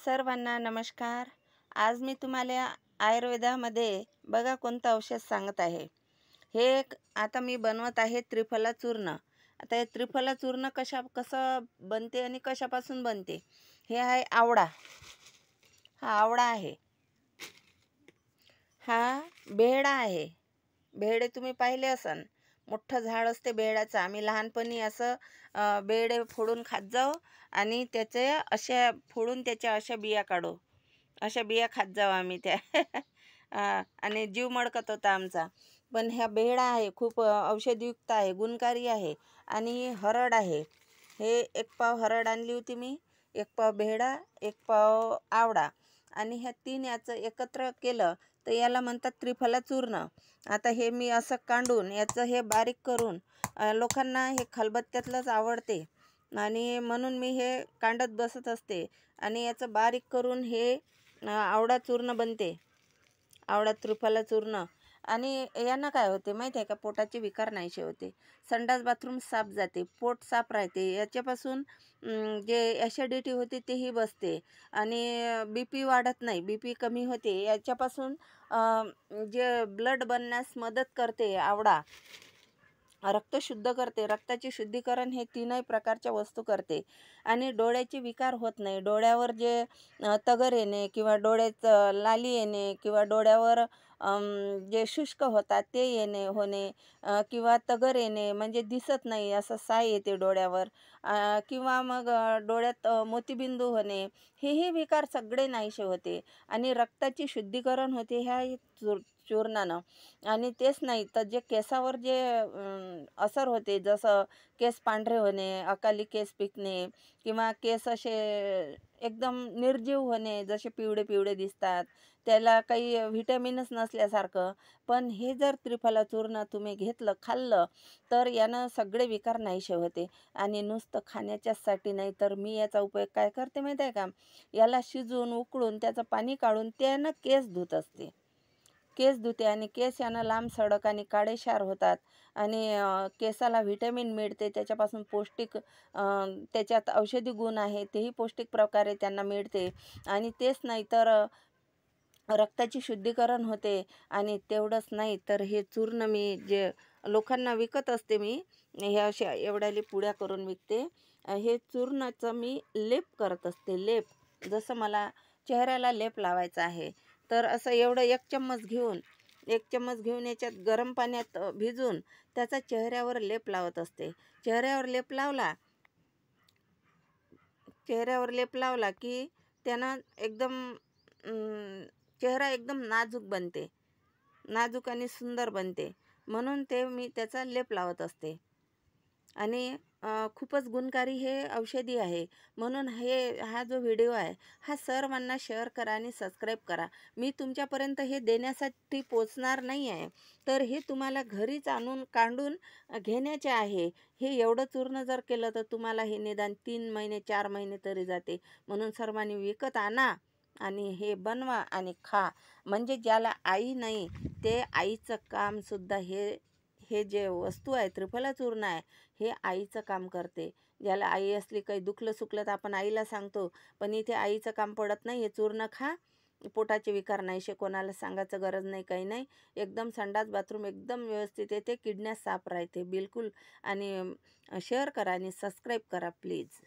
सर्वांना नमस्कार। आज मी तुम्हाला आयुर्वेदामध्ये बघा कोणतं औषध सांगत आहे। आता मी बनवत आहे त्रिफला चूर्ण। आता हे त्रिफला चूर्ण कसं बनते आणि कशापासून बनते, हे आहे आवळा। हा आवळा आहे, हा बेहडा आहे। बेहडे तुम्ही पाहिले असन, मोठं झाड असते बेहडाचं। आम्ही लहानपणी असं बेहडे फोडून खात जाऊ आणि त्याचे अशा फोडून त्याच्या अशा बिया काढू, अशा बिया खात जाऊ आम्ही त्या आणि जीव मडकत होता आमचा। पण ह्या बेहडा आहे, खूप औषधयुक्त आहे, गुणकारी आहे। आणि हरड आहे, हे 1 पाव हरड आणली होती मी, 1 पाव बेहडा, 1 पाव आवळा, आणि ह्या 3 याचं एकत्र केलं तर याला म्हणतात त्रिफला चूर्ण। आता हे मी असं कांडून याचं हे बारीक करून, लोकांना हे खलबत्त्यातलंच आवडते आणि म्हणून मी हे कांडत बसत असते आणि याचं बारीक करून हे आवळा चूर्ण बनते, आवळा त्रिफला चूर्ण। आणि यानं काय होते माहीत आहे का, पोटाचे विकार नाहीसे होते, संडास बाथरूम साफ जाते, पोट साफ राहते, याच्यापासून जे ॲसिडिटी होते तेही बसते आणि BP वाढत नाही, BP कमी होते याच्यापासून। जे ब्लड बनण्यास मदत करते आवळा, रक्त शुद्ध करते, रक्ताचे शुद्धीकरण हे 3ही प्रकारच्या वस्तू करते। आणि डोळ्याचे विकार होत नाही, डोळ्यावर जे तगर येणे किंवा डोळ्यात लाली येणे किंवा डोळ्यावर जे शुष्क होतात ते होणे किंवा तगर येणे म्हणजे दिसत नाही असं साय येते डोळ्यावर, किंवा मग डोळ्यात मोतीबिंदू होणे, हेही विकार सगळे नाहीसे होते आणि रक्ताची शुद्धीकरण होते ह्या चूर्णानं। आणि तेच नाही तर जे केसावर जे असर होते, जसं केस पांढरे होणे, अकाली केस पिकणे किंवा केस असे एकदम निर्जीव होणे, जसे पिवळे पिवळे दिसतात, त्याला काही व्हिटॅमिनच नसल्यासारखं। पण हे जर त्रिफला चूर्ण तुम्ही घेतलं, खाल्लं, तर यानं सगळे विकार नाहीसे होते। आणि नुसतं खाण्याच्यासाठी नाही तर मी याचा उपयोग काय करते माहीत आहे का, याला शिजवून उकळून त्याचं पाणी काढून त्यानं केस धुत असते, केस धुते आणि केस यानं लांब सडक आणि काळेशार होतात आणि केसाला व्हिटॅमिन मिळते, त्याच्यापासून पौष्टिक त्याच्यात औषधी गुण आहे तेही पौष्टिक प्रकारे त्यांना मिळते। आणि तेच नाही तर रक्ताची शुद्धीकरण होते। आणि तेवढंच नाही तर हे चूर्ण मी जे लोकांना विकत असते, मी हे अशा एवढ्याली पुड्या करून विकते। हे चूर्णाचं मी लेप करत असते, लेप। जसं मला चेहऱ्याला लेप लावायचा आहे तर असं एवढं 1 चम्मच घेऊन, 1 चम्मच घेऊन याच्यात गरम पाण्यात भिजून त्याचा चेहऱ्यावर लेप लावत असते। चेहऱ्यावर लेप लावला की त्यानं एकदम चेहरा एकदम नाजूक बनते, नाजूक आणि सुंदर बनते, म्हणून ते मी त्याचा लेप लावत असते। आणि खूपच गुणकारी हे औषधी आहे, म्हणून हा जो व्हिडिओ आहे हा सर्वांना शेअर करा आणि सबस्क्राईब करा। मी तुमच्यापर्यंत हे देण्यासाठी पोचणार नाही आहे, तर हे तुम्हाला घरीच आणून काढून घेण्याचे आहे। हे एवढं चूर्ण जर केलं तर तुम्हाला हे निदान 3 महिने 4 महिने तरी जाते। म्हणून सर्वांनी विकत आणा आणि हे बनवा आणि खा। म्हणजे ज्याला आई नाही ते आईचं कामसुद्धा हे जे वस्तू आहे त्रिफला चूर्ण आहे, हे आईचं काम करते। ज्याला आई असली, काही दुखलं सुखलं तर आपण आईला सांगतो, पण इथे आईचं काम पडत नाही। हे चूर्ण खा, पोटाचे विकार नाहीसे, कोणाला सांगायचं गरज नाही, काही नाही, एकदम संडास बाथरूम एकदम व्यवस्थित येते, किडन्या साफ राहते बिलकुल। आणि शेअर करा आणि सबस्क्राईब करा प्लीज।